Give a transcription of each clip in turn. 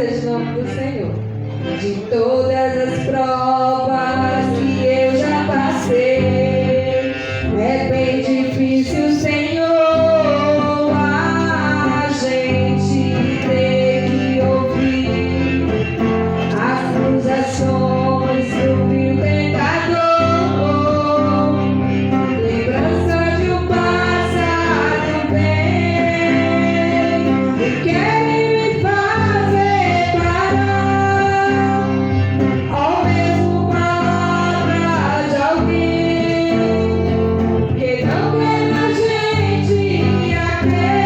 seja o nome do Senhor. De todas as provas que eu já passei, é bem difícil, Senhor, a gente ter que ouvir acusações do vil tentador, lembrança de um passado bem, e querem me fazer parar, ou mesmo palavra de alguém que não quer na gente acreditar.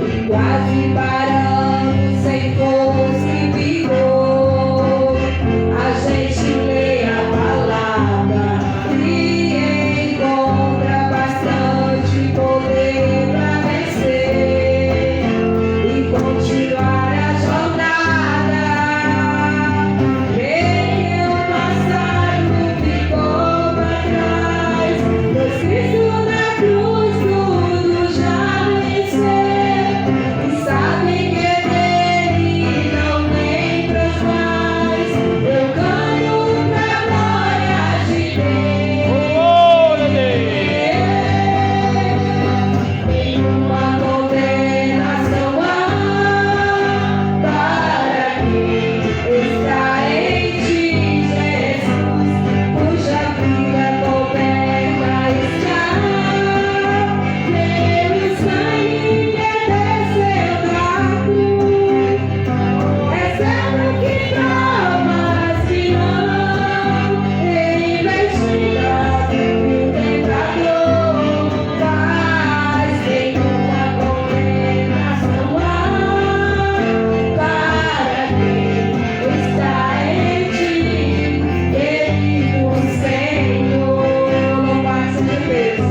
E quase parando sem força e vigor, a gente lê a palavra e encontra bastante poder para vencer e continuar a jornada. Creio que o passado ficou para trás, pois Cristo na cruz tudo já venceu, e sabem que dele não lembras mais. Eu canto pra glória de Deus. Nenhuma condenação há para quem está em ti, Jesus, cuja vida coberta está pelo sangue que desceu da cruz. É certo que provas virão, investidas e o tentador, mas nenhuma condenação há para quem está em ti, querido Senhor. Louvado seja Deus.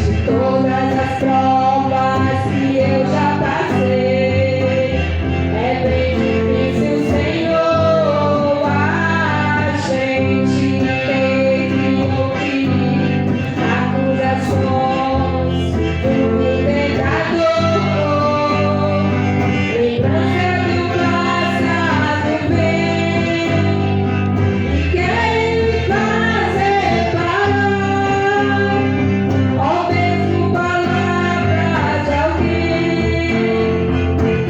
De todas as provas que eu já passei, é bem difícil, Senhor, a gente ter que ouvir acusações do tentador, lembrança do passado bem, e querem me fazer parar, ou mesmo palavra de alguém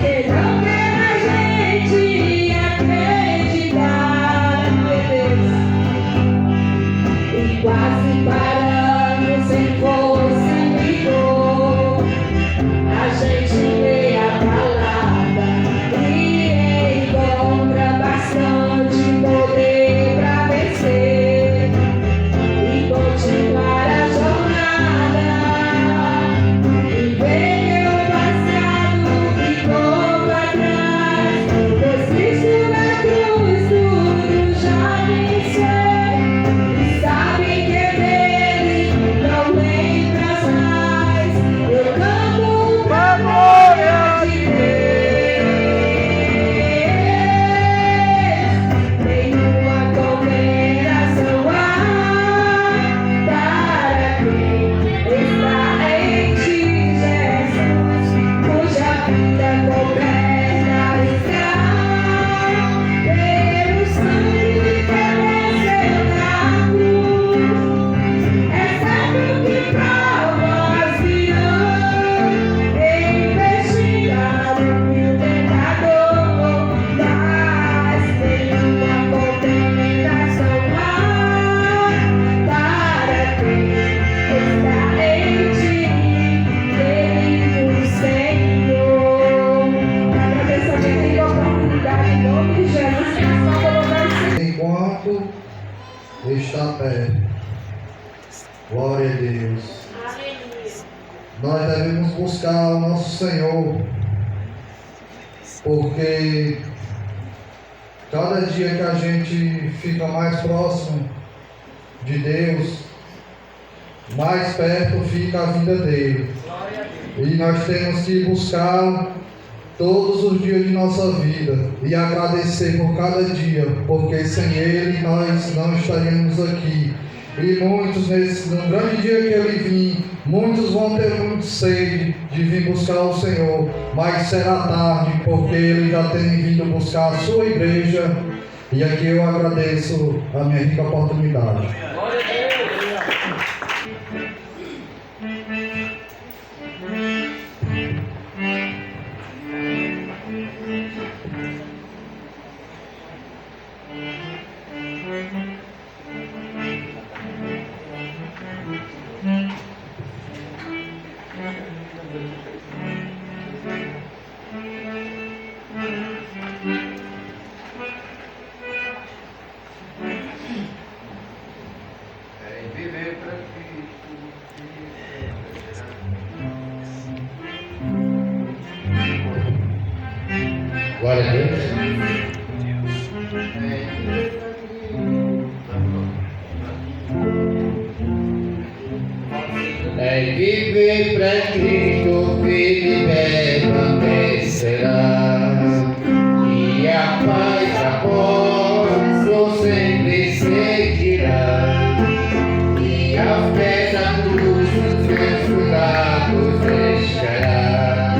que não quer a gente acreditar, meu Deus. E quase parando sem força e vigor, a gente lê a palavra e encontra bastante poder para vencer e continuar a jornada. E ver que o passado ficou para trás, pois Cristo na cruz tudo já venceu, e sabem que dele não lembras mais. Eu canto pra glória de Deus. Nenhuma condenação há para quem está em ti, Jesus, cuja vida coberta está pelo sangue que desceu da cruz. É certo que provas virão, investigado pelo tentador, mas nenhuma condenação há para quem está em ti, querido Senhor. Agradeço a gente tem oportunidade em nome de Jesus, que nós vamos colocar isso. Enquanto está perto. Glória a Deus. Nós devemos buscar o nosso Senhor, porque cada dia que a gente fica mais próximo de Deus, mais perto fica a vida dele. E nós temos que buscar todos os dias de nossa vida e agradecer por cada dia, porque sem Ele nós não estaríamos aqui. E muitos, no grande dia que ele vir, muitos vão ter muito sede de vir buscar o Senhor, mas será tarde, porque ele já tem vindo buscar a sua igreja. E aqui eu agradeço a minha rica oportunidade. Glória a Deus. É viver para Cristo, viver permanecerá. E a paz após sempre seguirá. E a fé da cruz os meus cuidados deixará.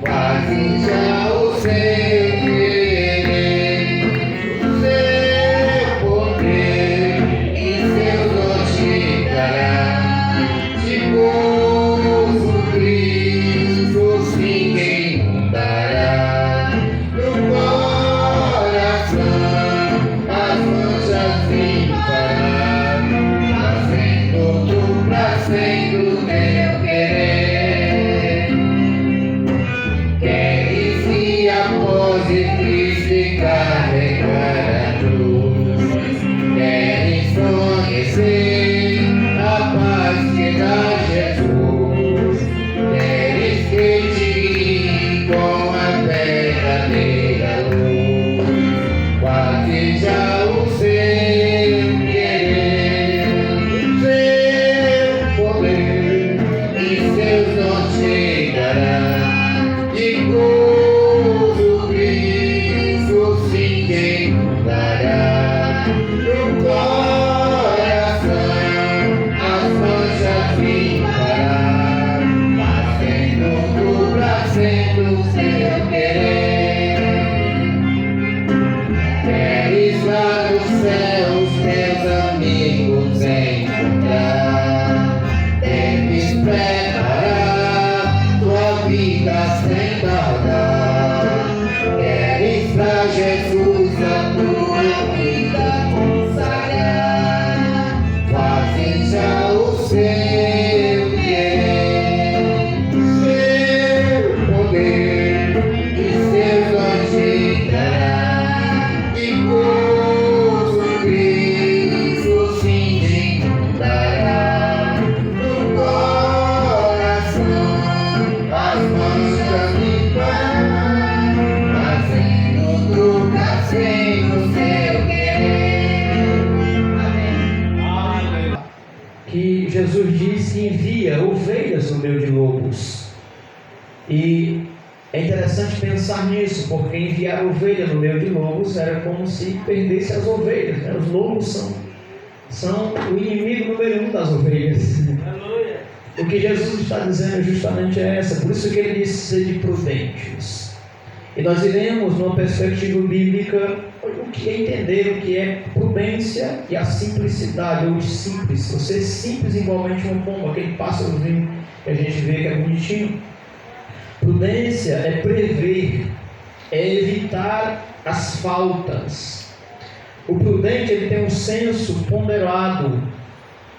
Quase já o sei. Jesus diz que envia ovelhas no meio de lobos. E é interessante pensar nisso, porque enviar ovelha no meio de lobos era como se perdesse as ovelhas, né? Os lobos são o inimigo número 1 das ovelhas. O que Jesus está dizendo justamente é essa. Por isso que ele disse: sede prudentes. E nós iremos, numa perspectiva bíblica, o que é entender o que é prudência e a simplicidade, ou simples. Ser simples igualmente uma pomba, aquele pássarozinho que a gente vê que é bonitinho. Prudência é prever, é evitar as faltas. O prudente, ele tem um senso ponderado.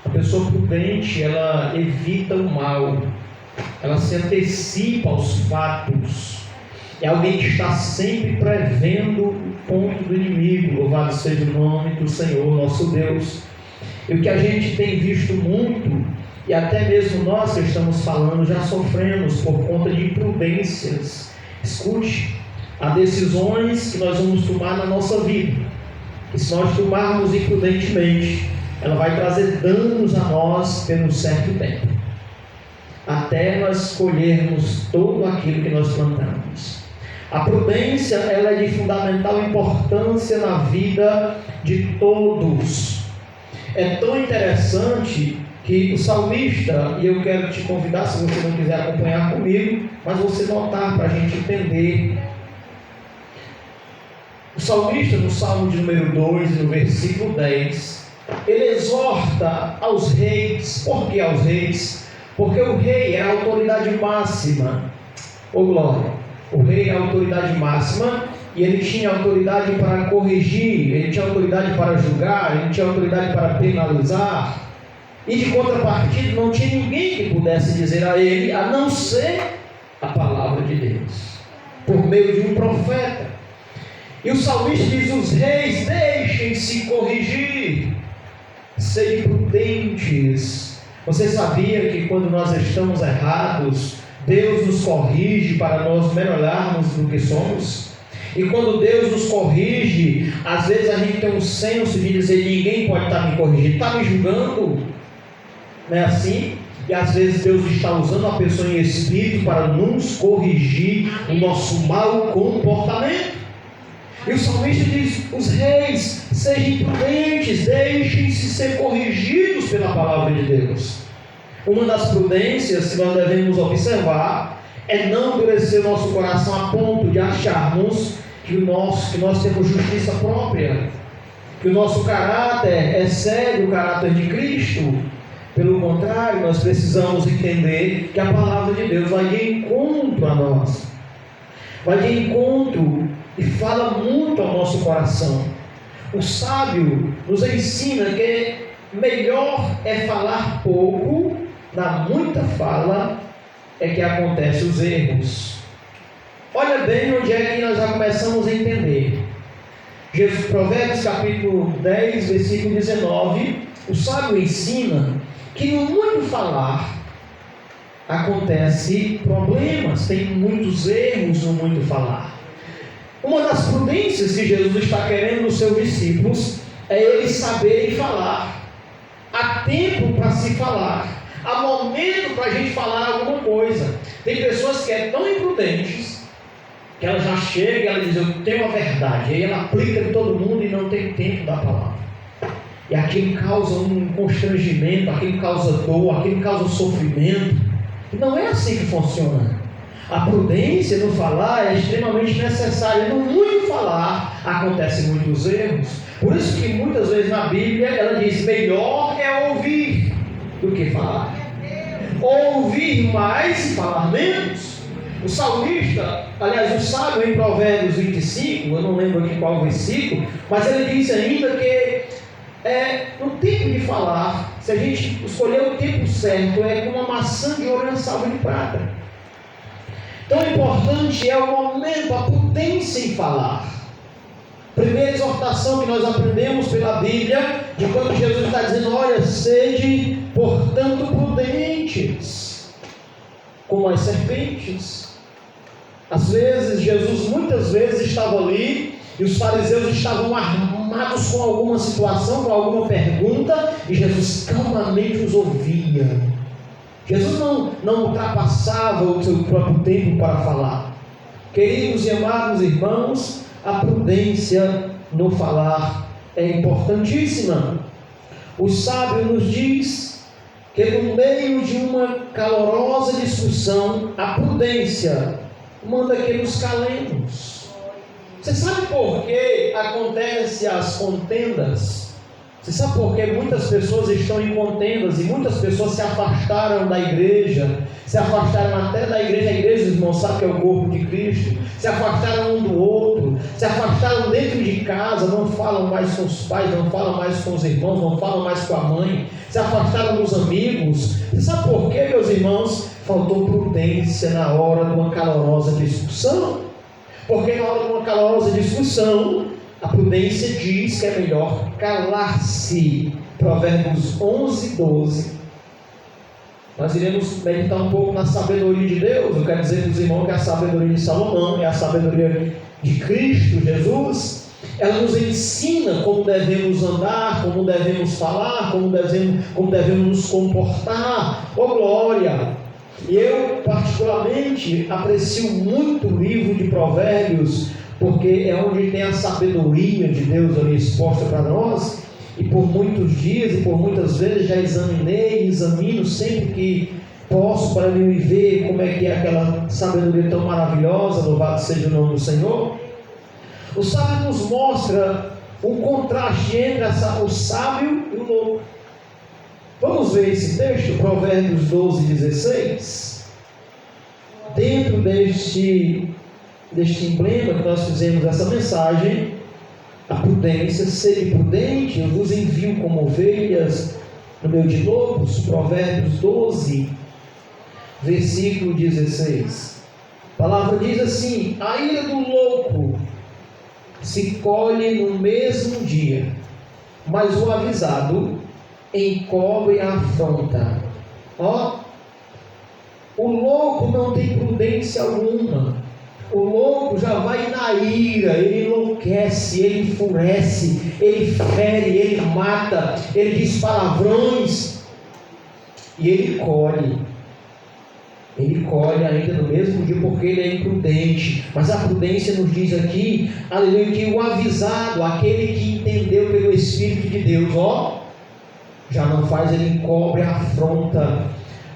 A pessoa prudente, ela evita o mal, ela se antecipa aos fatos. É alguém que está sempre prevendo o ponto do inimigo. Louvado seja o nome do Senhor nosso Deus. E o que a gente tem visto muito, e até mesmo nós que estamos falando, já sofremos por conta de imprudências. Escute, há decisões que nós vamos tomar na nossa vida, e se nós tomarmos imprudentemente, ela vai trazer danos a nós por um certo tempo, até nós colhermos tudo aquilo que nós plantamos. A prudência, ela é de fundamental importância na vida de todos. é tão interessante que o salmista, e eu quero te convidar, se você não quiser acompanhar comigo, mas você notar para a gente entender. O salmista, no Salmo de número 2, no versículo 10, ele exorta aos reis. Por que aos reis? Porque o rei é a autoridade máxima. Ô glória! O rei é a autoridade máxima e ele tinha autoridade para corrigir, ele tinha autoridade para julgar, ele tinha autoridade para penalizar. E de contrapartida, não tinha ninguém que pudesse dizer a ele, a não ser a palavra de Deus, por meio de um profeta. E o salmista diz: os reis deixem-se corrigir, sejam prudentes. Você sabia que quando nós estamos errados, Deus nos corrige para nós melhorarmos do que somos? E quando Deus nos corrige, às vezes a gente tem um senso de dizer: ninguém pode estar me corrigindo, está me julgando. Não é assim? E às vezes Deus está usando a pessoa em espírito para nos corrigir o nosso mau comportamento. E o salmista diz: os reis, sejam prudentes, deixem-se ser corrigidos pela palavra de Deus. Uma das prudências que nós devemos observar é não endurecer o nosso coração a ponto de acharmos que nós temos justiça própria, que o nosso caráter excede o caráter de Cristo. Pelo contrário, nós precisamos entender que a palavra de Deus vai de encontro a nós, vai de encontro e fala muito ao nosso coração. O sábio nos ensina que melhor é falar pouco, na muita fala é que acontecem os erros. Olha bem onde é que nós já começamos a entender. Provérbios capítulo 10, versículo 19, o sábio ensina que no muito falar acontece problemas, tem muitos erros no muito falar. Uma das prudências que Jesus está querendo nos seus discípulos é eles saberem falar. Há tempo para se falar, há momento para a gente falar alguma coisa. Tem pessoas que são tão imprudentes que ela já chega e ela diz: eu tenho a verdade, e aí ela aplica em todo mundo e não tem tempo da palavra. E aquilo causa um constrangimento, aquilo causa dor, aquilo causa sofrimento. E não é assim que funciona. A prudência no falar é extremamente necessária. No muito falar acontecem muitos erros. Por isso que muitas vezes na Bíblia ela diz: melhor é ouvir do que falar. Ouvir mais e falar menos. O salmista, aliás, o sábio em Provérbios 25, eu não lembro aqui qual versículo, mas ele diz ainda que no tempo de falar, se a gente escolher o tempo certo, é como uma maçã de ouro na salva de prata. Tão importante é o momento, a prudência em falar. Primeira exortação que nós aprendemos pela Bíblia, de quando Jesus está dizendo: olha, sede, portanto, prudentes, como as serpentes. Às vezes, Jesus muitas vezes estava ali, e os fariseus estavam armados com alguma situação, com alguma pergunta, e Jesus calmamente os ouvia. Jesus não ultrapassava o seu próprio tempo para falar. Queridos e amados irmãos, a prudência no falar é importantíssima. O sábio nos diz que no meio de uma calorosa discussão, a prudência manda que nos calemos. Você sabe por que acontecem as contendas? Você sabe por que muitas pessoas estão em contendas e muitas pessoas se afastaram da igreja, se afastaram até da igreja? A igreja, os irmãos, sabe que é o corpo de Cristo. Se afastaram um do outro, se afastaram dentro de casa, não falam mais com os pais, não falam mais com os irmãos, não falam mais com a mãe, se afastaram dos amigos. Você sabe por que, meus irmãos? Faltou prudência na hora de uma calorosa discussão. Porque na hora de uma calorosa discussão, a prudência diz que é melhor calar-se. Provérbios 11, 12. Nós iremos meditar um pouco na sabedoria de Deus. Eu quero dizer para os irmãos que a sabedoria de Salomão é a sabedoria de Cristo Jesus. Ela nos ensina como devemos andar, como devemos falar, como devemos nos comportar. Oh glória! E eu particularmente aprecio muito o livro de Provérbios, porque é onde tem a sabedoria de Deus ali exposta para nós. e por muitos dias e por muitas vezes já examinei e examino sempre que posso para me ver como é que é aquela sabedoria tão maravilhosa, louvado seja o nome do Senhor. O sábio nos mostra um contraste entre o sábio e o louco. Vamos ver esse texto, Provérbios 12:16. Dentro deste emblema que nós fizemos essa mensagem, a prudência, sede prudente, eu vos envio como ovelhas no meio de lobos. Provérbios 12, versículo 16. A palavra diz assim: a ira do louco se colhe no mesmo dia, mas o avisado encobre a afronta. Ó, o louco não tem prudência alguma. O louco já vai na ira, ele enlouquece, ele enfurece, ele fere, ele mata, ele diz palavrões e ele colhe. Ele colhe ainda no mesmo dia porque ele é imprudente. Mas a prudência nos diz aqui, aleluia, que o avisado, aquele que entendeu pelo Espírito de Deus, ó, já não faz, ele encobre a afronta.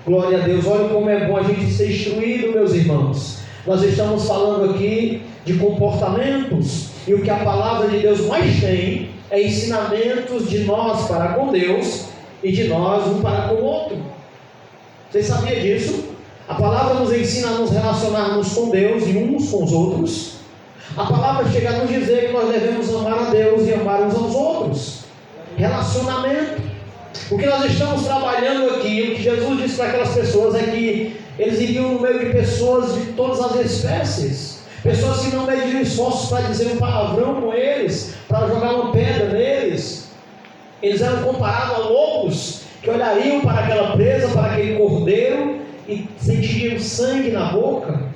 Glória a Deus. Olha como é bom a gente ser instruído, meus irmãos. Nós estamos falando aqui de comportamentos, e o que a palavra de Deus mais tem é ensinamentos de nós para com Deus e de nós um para com o outro. Você sabia disso? A palavra nos ensina a nos relacionarmos com Deus e uns com os outros. A palavra chega a nos dizer que nós devemos amar a Deus e amar uns aos outros. Relacionamento. O que nós estamos trabalhando aqui, o que Jesus disse para aquelas pessoas é que eles iriam no meio de pessoas de todas as espécies, pessoas que não mediram esforços para dizer um palavrão com eles, para jogar uma pedra neles. Eles eram comparados a lobos que olhariam para aquela presa, para aquele cordeiro e sentiriam sangue na boca.